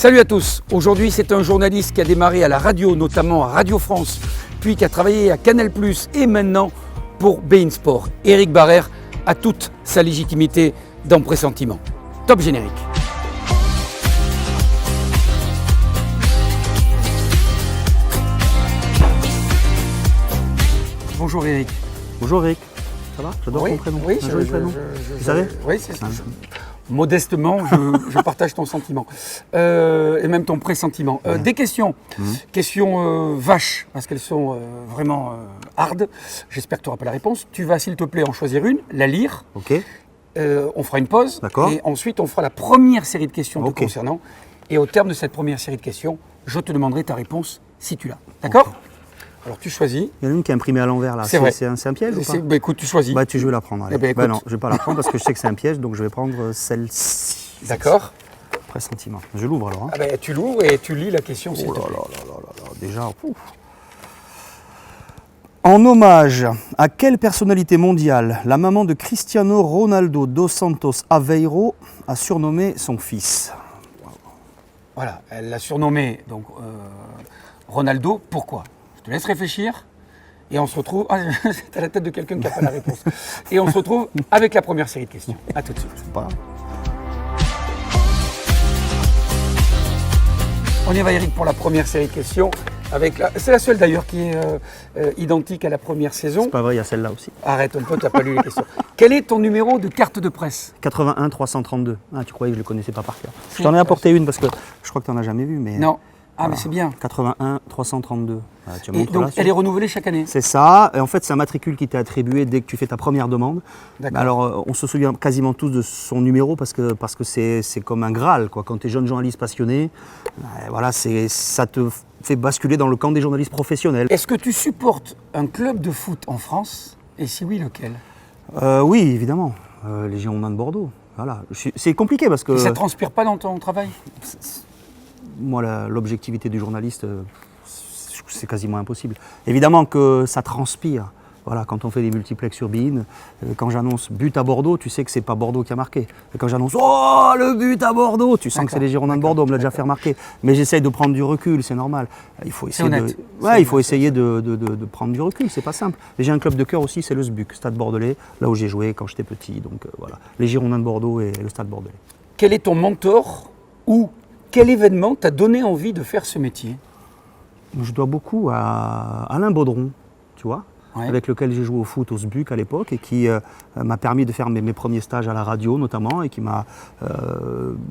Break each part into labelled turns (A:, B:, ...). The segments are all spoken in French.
A: Salut à tous, aujourd'hui c'est un journaliste qui a démarré à la radio, notamment à Radio France, puis qui a travaillé à Canal+, et maintenant pour beIN Sport. Éric Barrère a toute sa légitimité dans Pressentiment. Top générique. Bonjour Éric.
B: Bonjour Eric, ça va? J'adore
A: Oui,
B: ton prénom.
A: oui,
B: Un joli prénom. Tu savais?
A: Oui, c'est ça. Modestement, je partage ton sentiment et même ton pressentiment. Des questions, questions vaches, parce qu'elles sont vraiment hard. J'espère que tu n'auras pas la réponse. Tu vas, s'il te plaît, en choisir une, la lire.
B: Ok.
A: On fera une pause.
B: D'accord.
A: Et ensuite, on fera la première série de questions te
B: Ok.
A: concernant. Et au terme de cette première série de questions, je te demanderai ta réponse si tu l'as. D'accord?
B: Ok.
A: Alors, tu choisis.
B: Il y en a une qui est imprimée à l'envers là.
A: C'est vrai.
B: C'est un piège ou pas?
A: Bah, écoute, tu choisis.
B: Bah, je vais la prendre. Allez.
A: Eh ben, écoute.
B: Non, je vais pas la prendre parce que je sais que c'est un piège, donc je vais prendre celle-ci.
A: D'accord.
B: Pressentiment. Je l'ouvre alors. Hein.
A: Ah ben, tu l'ouvres et tu lis la question. s'il
B: Oh
A: te
B: là
A: plaît.
B: là là là là, déjà. Ouf. En hommage à quelle personnalité mondiale la maman de Cristiano Ronaldo dos Santos Aveiro a surnommé son fils?
A: Voilà, elle l'a surnommé donc Ronaldo. Pourquoi? Je te laisse réfléchir et on se retrouve. Ah, c'est à la tête de quelqu'un qui n'a pas la réponse. Et on se retrouve avec la première série de questions. À tout de suite.
B: Pas grave.
A: On y va, Eric, pour la première série de questions. C'est la seule d'ailleurs qui est identique à la première saison.
B: C'est pas vrai, il y a celle-là aussi.
A: Arrête un peu, tu n'as pas lu les questions. Quel est ton numéro de carte de presse?
B: 81 332. Ah, tu croyais que je le connaissais pas par cœur. Je t'en ai apporté une parce que je crois que tu n'en as jamais vu. Mais
A: Non. Ah,
B: voilà.
A: mais c'est bien.
B: 81 332. Ah, tu
A: Et
B: montres
A: donc,
B: là,
A: elle est renouvelée chaque année?
B: c'est ça. Et en fait, c'est un matricule qui t'est attribué dès que tu fais ta première demande.
A: D'accord.
B: Alors, on se souvient quasiment tous de son numéro parce que c'est comme un Graal, quoi. Quand tu es jeune journaliste passionné, voilà, ça te fait basculer dans le camp des journalistes professionnels.
A: Est-ce que tu supportes un club de foot en France? Et si oui, lequel?
B: Oui, évidemment. Les Girondins de Bordeaux. Voilà. C'est compliqué parce que
A: Et ça ne transpire pas dans ton travail?
B: moi, l'objectivité du journaliste, c'est quasiment impossible. Évidemment que ça transpire. Voilà, quand on fait des multiplex sur beIN, quand j'annonce but à Bordeaux, tu sais que c'est pas Bordeaux qui a marqué. Et quand j'annonce oh le but à Bordeaux, tu sens que c'est les Girondins de Bordeaux, on me l'a déjà fait remarquer. Mais j'essaye de prendre du recul, c'est normal. Il faut essayer
A: honnête.
B: il faut essayer de prendre du recul, c'est pas simple. Et j'ai un club de cœur aussi, c'est le SBUC, Stade Bordelais, là où j'ai joué quand j'étais petit. Donc voilà, les Girondins de Bordeaux et le Stade Bordelais.
A: Quel est ton mentor ou quel événement t'a donné envie de faire ce métier?
B: Je dois beaucoup à Alain Baudron, tu vois,
A: Ouais.
B: avec lequel j'ai joué au foot au SBUC à l'époque et qui m'a permis de faire mes premiers stages à la radio notamment et qui m'a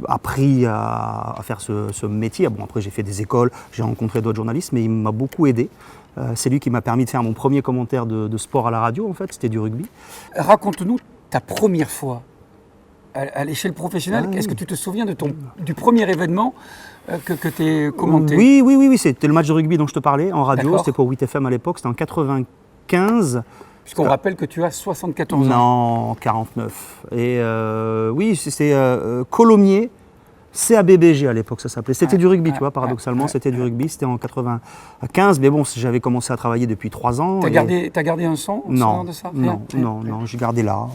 B: appris à faire ce métier. Bon, après j'ai fait des écoles, j'ai rencontré d'autres journalistes, mais il m'a beaucoup aidé. C'est lui qui m'a permis de faire mon premier commentaire de sport à la radio, en fait, c'était du rugby.
A: Raconte-nous ta première fois à l'échelle professionnelle.
B: Ah,
A: Est-ce
B: oui.
A: que tu te souviens du premier événement que tu as commenté?
B: Oui, c'était le match de rugby dont je te parlais en radio,
A: D'accord.
B: c'était pour 8FM à l'époque, c'était en 95.
A: Puisqu'on rappelle que tu as 74 ans.
B: Non, 49. Et oui, c'est Colomiers, CABBG à l'époque, ça s'appelait. C'était du rugby, tu vois, paradoxalement, c'était du rugby. C'était en 95, mais bon, j'avais commencé à travailler depuis 3 ans.
A: T'as gardé un son
B: Non,
A: de ça? Rien.
B: non, j'ai gardé là.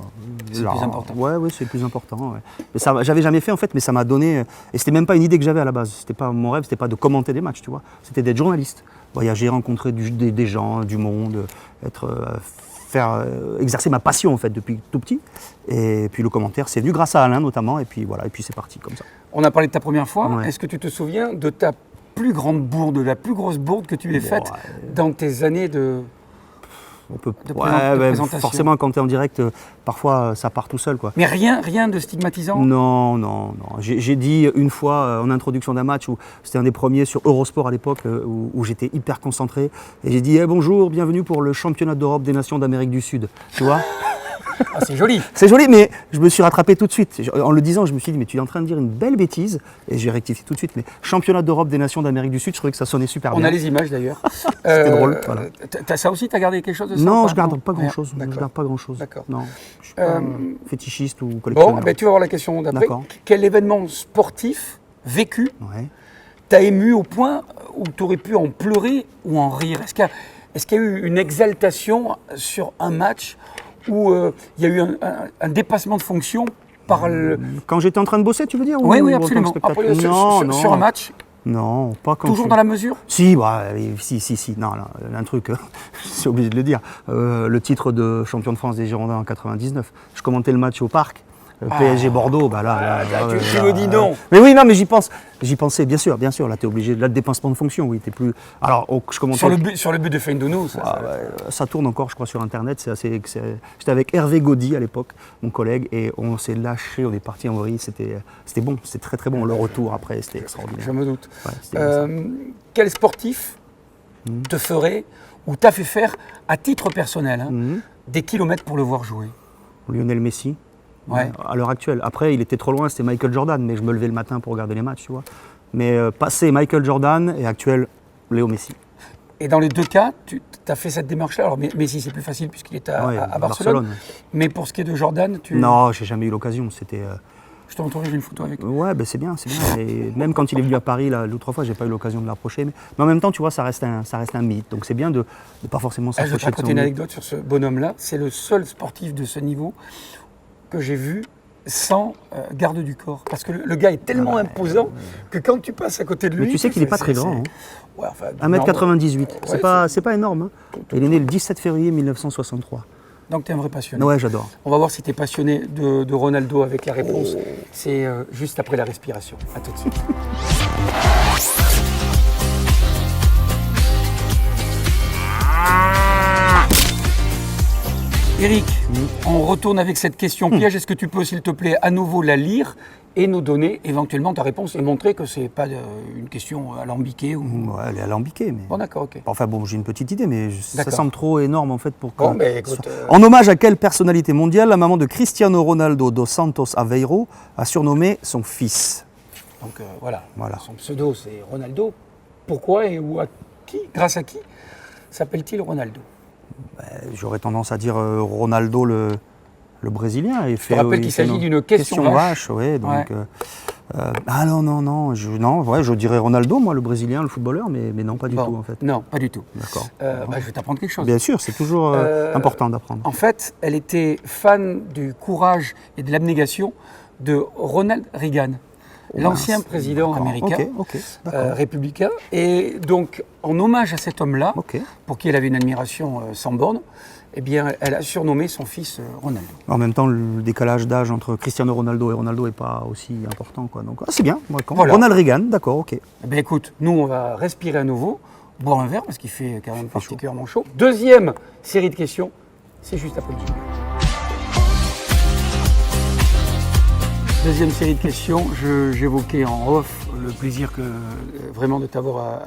A: C'est le plus important.
B: Ouais, c'est le plus important. Ouais. Mais ça, j'avais jamais fait en fait, mais ça m'a donné. Et c'était même pas une idée que j'avais à la base. C'était pas mon rêve, c'était pas de commenter des matchs, tu vois. C'était d'être journaliste, voyager, rencontrer des gens, du monde, exercer ma passion en fait depuis tout petit. Et puis le commentaire, c'est venu grâce à Alain notamment. Et puis voilà, et puis c'est parti comme ça.
A: On a parlé de ta première fois.
B: Ouais.
A: Est-ce que tu te souviens de ta plus grande bourde, la plus grosse bourde que tu aies faite dans tes années de...
B: On peut,
A: de présentation.
B: forcément, quand tu es en direct, parfois ça part tout seul, quoi.
A: Mais rien de stigmatisant?
B: Non. J'ai dit une fois en introduction d'un match, où c'était un des premiers sur Eurosport à l'époque, où j'étais hyper concentré, et j'ai dit bonjour, bienvenue pour le championnat d'Europe des nations d'Amérique du Sud. Tu vois?
A: Ah, c'est joli.
B: C'est joli, mais je me suis rattrapé tout de suite. En le disant, je me suis dit, mais tu es en train de dire une belle bêtise, et j'ai rectifié tout de suite. Mais championnat d'Europe des nations d'Amérique du Sud, je trouvais que ça sonnait super
A: On
B: bien.
A: a les images d'ailleurs.
B: C'était drôle, voilà.
A: Ça aussi, tu as gardé quelque chose de ça?
B: Non,
A: ou
B: je garde pas grand-chose.
A: Rien.
B: Je garde pas grand-chose.
A: D'accord.
B: Non, je suis pas fétichiste ou
A: Bon,
B: collectionneur.
A: tu vas voir la question d'après.
B: D'accord.
A: Quel événement sportif vécu
B: Ouais.
A: t'a ému au point où tu aurais pu en pleurer ou en rire? Est-ce qu'il y a eu une exaltation sur un match où il y a eu un dépassement de fonction par le...
B: Quand j'étais en train de bosser, tu veux dire?
A: Oui,
B: ou
A: oui,
B: en tant que
A: absolument.
B: spectateur?
A: Après,
B: Non, non.
A: sur un match,
B: Non, pas quand
A: toujours dans la mesure?
B: Si, bah, si. Non, là, un truc, c'est obligé de le dire. Le titre de champion de France des Girondins en 99. Je commentais le match au Parc. PSG Bordeaux, bah là,
A: tu me dis non.
B: Mais oui, non, mais j'y pensais, bien sûr. Là, t'es obligé. Là, le dépassement de fonction, oui, t'es plus. Alors, je commentais.
A: Sur le but de Feindounou,
B: ça tourne encore, je crois, sur Internet. J'étais avec Hervé Gaudy à l'époque, mon collègue, et on s'est lâché, on est parti en vrille. C'était bon, c'était très très bon. Le retour après, c'était extraordinaire.
A: Je me doute.
B: Ouais,
A: quel sportif te ferait ou t'a fait faire, à titre personnel, des kilomètres pour le voir jouer?
B: Lionel Messi.
A: Ouais.
B: À l'heure actuelle. Après, il était trop loin, c'était Michael Jordan, mais je me levais le matin pour regarder les matchs, tu vois. Mais passé Michael Jordan et actuel Léo Messi.
A: Et dans les deux cas, tu as fait cette démarche-là. Alors Messi, c'est plus facile puisqu'il est à Barcelone. Mais pour ce qui est de Jordan,
B: Non, j'ai jamais eu l'occasion. C'était.
A: Je te montrerai, j'ai une photo avec.
B: Ouais, ben c'est bien. Et même quand il est venu à Paris l'autre fois, j'ai pas eu l'occasion de l'approcher. Mais en même temps, tu vois, ça reste un mythe. Donc c'est bien de pas forcément s'approcher.
A: Je vais te raconter une anecdote sur ce bonhomme-là. C'est le seul sportif de ce niveau que j'ai vu sans garde du corps. Parce que le gars est tellement imposant que quand tu passes à côté de lui...
B: Mais tu sais qu'il n'est pas très grand. Hein.
A: Ouais, enfin,
B: 1m98. C'est pas énorme. Hein. Il est né le 17 février 1963.
A: Donc tu es un vrai passionné.
B: Ouais, j'adore.
A: On va voir si tu es passionné de Ronaldo avec la réponse. C'est juste après la respiration. À tout de suite. Eric, on retourne avec cette question piège. Est-ce que tu peux, s'il te plaît, à nouveau la lire et nous donner éventuellement ta réponse et montrer que ce n'est pas une question alambiquée ou...
B: Ouais, elle est alambiquée. Mais...
A: Bon, d'accord, ok.
B: Enfin bon, j'ai une petite idée, mais ça semble trop énorme en fait pour que...
A: Bon, ben, écoute,
B: En hommage à quelle personnalité mondiale la maman de Cristiano Ronaldo dos Santos Aveiro a surnommé son fils?
A: Donc voilà, son pseudo c'est Ronaldo. Pourquoi et où à qui, grâce à qui s'appelle-t-il Ronaldo?
B: J'aurais tendance à dire Ronaldo le Brésilien.
A: Je te rappelle qu'il s'agit d'une question vache.
B: Ouais, donc, ah non, je dirais Ronaldo, moi, le Brésilien, le footballeur, mais non, pas du tout en fait.
A: Non, pas du tout.
B: D'accord.
A: Je vais t'apprendre quelque chose.
B: Bien sûr, c'est toujours important d'apprendre.
A: En fait, elle était fan du courage et de l'abnégation de Ronald Reagan, l'ancien président américain, républicain. Et donc, en hommage à cet homme-là, pour qui elle avait une admiration sans borne, eh bien, elle a surnommé son fils Ronaldo.
B: En même temps, le décalage d'âge entre Cristiano Ronaldo et Ronaldo n'est pas aussi important, quoi. Donc, c'est bien.
A: Voilà.
B: Ronald Reagan, d'accord, ok.
A: Eh bien, écoute, nous, on va respirer à nouveau, boire un verre, parce qu'il fait quand même particulièrement chaud. Deuxième série de questions, c'est juste après le jingle. Deuxième série de questions, j'évoquais en off le plaisir vraiment de t'avoir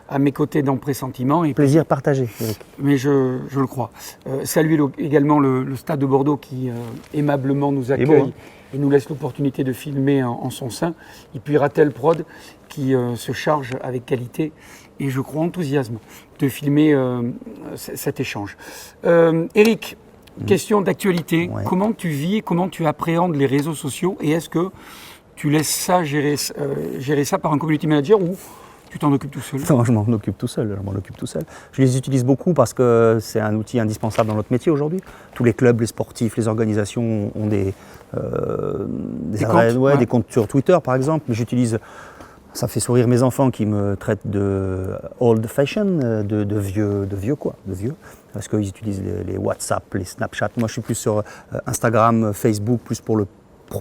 A: à mes côtés dans Pressentiment.
B: Plaisir partagé, Eric.
A: Mais je le crois. Saluer également le Stade de Bordeaux qui aimablement nous accueille et nous laisse l'opportunité de filmer en son sein. Et puis Ratel Prod qui se charge avec qualité et je crois enthousiasme de filmer cet échange. Eric, question d'actualité. Ouais. Comment tu vis, comment tu appréhendes les réseaux sociaux et est-ce que tu laisses ça gérer ça par un community manager ou tu t'en occupes tout seul?
B: Non, je m'en occupe tout seul. Je les utilise beaucoup parce que c'est un outil indispensable dans notre métier aujourd'hui. Tous les clubs, les sportifs, les organisations ont des comptes sur Twitter par exemple. Mais j'utilise... Ça fait sourire mes enfants qui me traitent de old fashion, de vieux. Parce qu'ils utilisent les WhatsApp, les Snapchat. Moi, je suis plus sur Instagram, Facebook, plus pour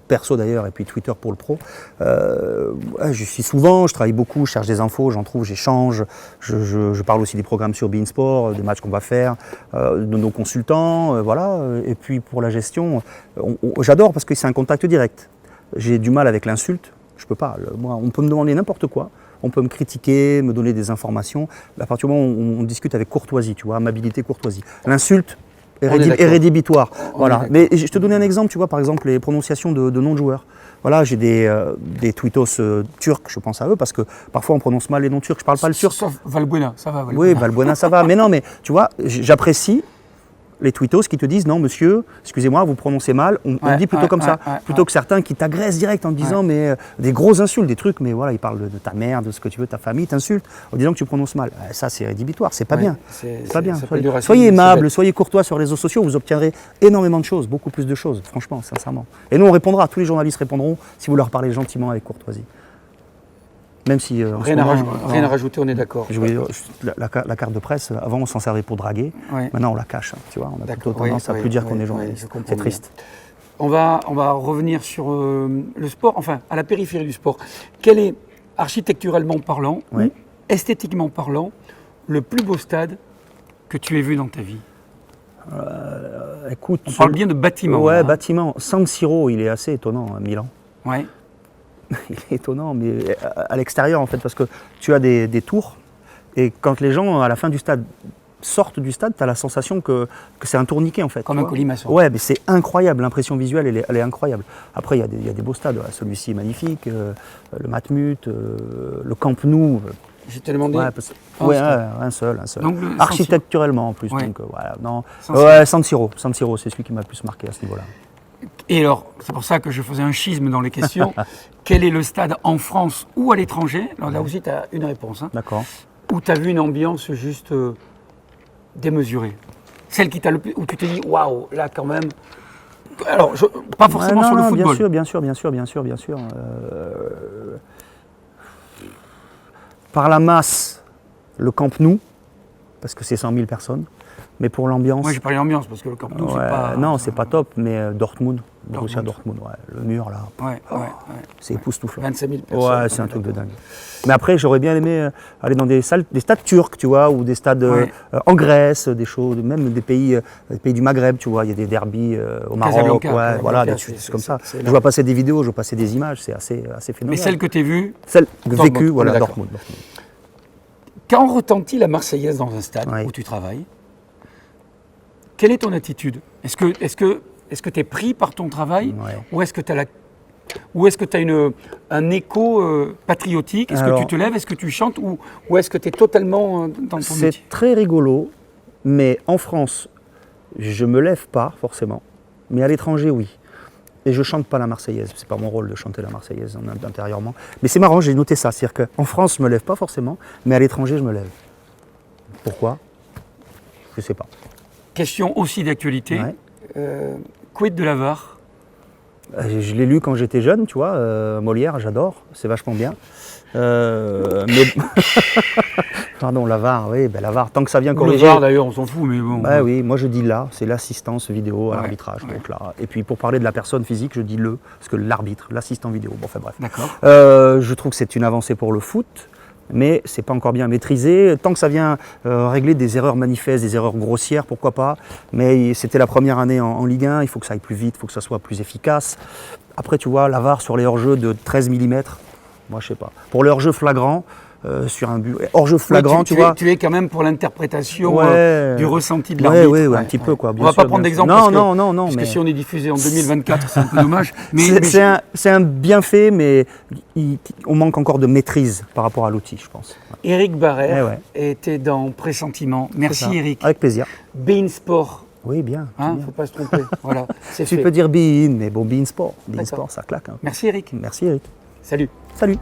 B: perso d'ailleurs, et puis Twitter pour le pro. Je suis souvent, je travaille beaucoup, je cherche des infos, j'en trouve, j'échange. Je parle aussi des programmes sur beIN Sport, des matchs qu'on va faire, de nos consultants, voilà. Et puis pour la gestion, j'adore parce que c'est un contact direct. J'ai du mal avec l'insulte. Je peux pas. Moi, on peut me demander n'importe quoi, on peut me critiquer, me donner des informations. À partir du moment où on discute avec courtoisie, tu vois, amabilité, courtoisie. L'insulte est rédhibitoire. Voilà. Mais je te donne un exemple, tu vois, par exemple, les prononciations de noms de joueurs. Voilà, j'ai des tweetos turcs, je pense à eux, parce que parfois on prononce mal les noms turcs. Je parle pas le turc.
A: Sauf Valbuena, ça va.
B: Oui, Valbuena, ça va. Mais non, mais tu vois, j'apprécie les tweetos qui te disent non monsieur, excusez-moi, vous prononcez mal, on dit plutôt comme ça, plutôt que certains qui t'agressent direct en te disant mais des grosses insultes, des trucs, mais voilà, ils parlent de ta mère, de ce que tu veux, ta famille, t'insultent en disant que tu prononces mal. Ça c'est rédhibitoire, c'est pas bien. C'est pas bien. Soyez aimable, soyez courtois sur les réseaux sociaux, vous obtiendrez énormément de choses, beaucoup plus de choses, franchement, sincèrement. Et nous on répondra, tous les journalistes répondront si vous leur parlez gentiment avec courtoisie. Même si
A: rien à rajouter, on est d'accord.
B: La carte de presse, avant on s'en servait pour draguer, maintenant on la cache, tu vois, on a plutôt tendance à plus dire qu'on est journaliste. C'est triste.
A: On va revenir sur le sport, enfin à la périphérie du sport. Quel est, architecturalement parlant, ou esthétiquement parlant, le plus beau stade que tu aies vu dans ta vie?
B: Écoute,
A: on parle bien de bâtiment.
B: Ouais, bâtiment. San Siro, il est assez étonnant à Milan.
A: Ouais.
B: Il est étonnant, mais à l'extérieur en fait, parce que tu as des tours, et quand les gens à la fin du stade sortent du stade, tu as la sensation que c'est un tourniquet en fait.
A: Comme un colimaçon.
B: Ouais, mais c'est incroyable, l'impression visuelle elle est incroyable. Après il y a des beaux stades, celui-ci est magnifique, le Matmut, le Camp Nou.
A: Je t'ai demandé.
B: Un seul. Donc, architecturellement en plus. Donc, voilà, non. San Siro, c'est celui qui m'a le plus marqué à ce niveau-là.
A: Et alors, c'est pour ça que je faisais un schisme dans les questions. Quel est le stade en France ou à l'étranger? Alors là aussi, tu as une réponse. Hein,
B: d'accord.
A: Où tu as vu une ambiance juste démesurée. Celle qui t'a le plus. Où tu t'es dit, waouh, là quand même. Alors, pas forcément sur le football.
B: Bien sûr. Par la masse, le Camp Nou, parce que c'est 100 000 personnes. Mais pour l'ambiance.
A: Moi j'ai parlé d'ambiance parce que le Camp Nou c'est pas.
B: Non, c'est pas top, mais Dortmund, Borussia Dortmund, le mur là. C'est époustouflant.
A: 25 000 personnes.
B: Ouais, c'est un truc de dingue. Mais après, j'aurais bien aimé aller dans des stades turcs, tu vois, ou des stades en Grèce, des choses, même des pays du Maghreb, tu vois, il y a des derbies au Maroc, voilà, des choses comme ça. Je vois passer des vidéos, je vois passer des images, c'est assez phénoménal.
A: Mais celle que tu as vue.
B: Celle vécue, voilà, Dortmund.
A: Quand retentit la Marseillaise dans un stade où tu travailles, quelle est ton attitude? Est-ce que tu es pris par ton travail ou est-ce que tu as un écho patriotique? Est-ce que tu te lèves? Est-ce que tu chantes? Ou est-ce que tu es totalement dans ton métier?
B: C'est très rigolo, mais en France, je ne me lève pas forcément. Mais à l'étranger, oui. Et je ne chante pas la Marseillaise. Ce n'est pas mon rôle de chanter la Marseillaise intérieurement. Mais c'est marrant, j'ai noté ça. C'est-à-dire qu'en France, je ne me lève pas forcément, mais à l'étranger, je me lève. Pourquoi? Je ne sais pas.
A: Question aussi d'actualité, quid de la VAR?
B: Je l'ai lu quand j'étais jeune, tu vois, Molière, j'adore, c'est vachement bien. Mais pardon, la VAR, la VAR, tant que ça vient corriger.
A: Le VAR d'ailleurs, on s'en fout, mais bon.
B: Oui, moi je dis là, c'est l'assistance vidéo à l'arbitrage. Donc là. Et puis pour parler de la personne physique, je dis parce que l'arbitre, l'assistant vidéo, bon, enfin bref.
A: D'accord.
B: Je trouve que c'est une avancée pour le foot. Mais c'est pas encore bien maîtrisé. Tant que ça vient régler des erreurs manifestes, des erreurs grossières, pourquoi pas. Mais c'était la première année en Ligue 1, il faut que ça aille plus vite, il faut que ça soit plus efficace. Après, tu vois, la VAR sur les hors-jeux de 13 mm, moi je sais pas. Pour le hors-jeu flagrant, sur un but, hors-jeu flagrant, tu vois.
A: Tu es quand même pour l'interprétation du ressenti de l'arbitre.
B: Oui, un petit peu quoi.
A: On va pas prendre d'exemple parce que si on est diffusé en 2024, c'est un peu dommage.
B: C'est un bienfait, mais on manque encore de maîtrise par rapport à l'outil, je pense.
A: Éric Barrère était dans Pressentiment. Merci Éric.
B: Avec plaisir.
A: beIN Sport.
B: Oui, bien.
A: Hein, faut pas se tromper. Voilà,
B: tu peux dire beIN, mais bon, beIN Sport. beIN Sport, ça claque. Hein.
A: Merci Éric.
B: Merci Éric.
A: Salut.
B: Salut.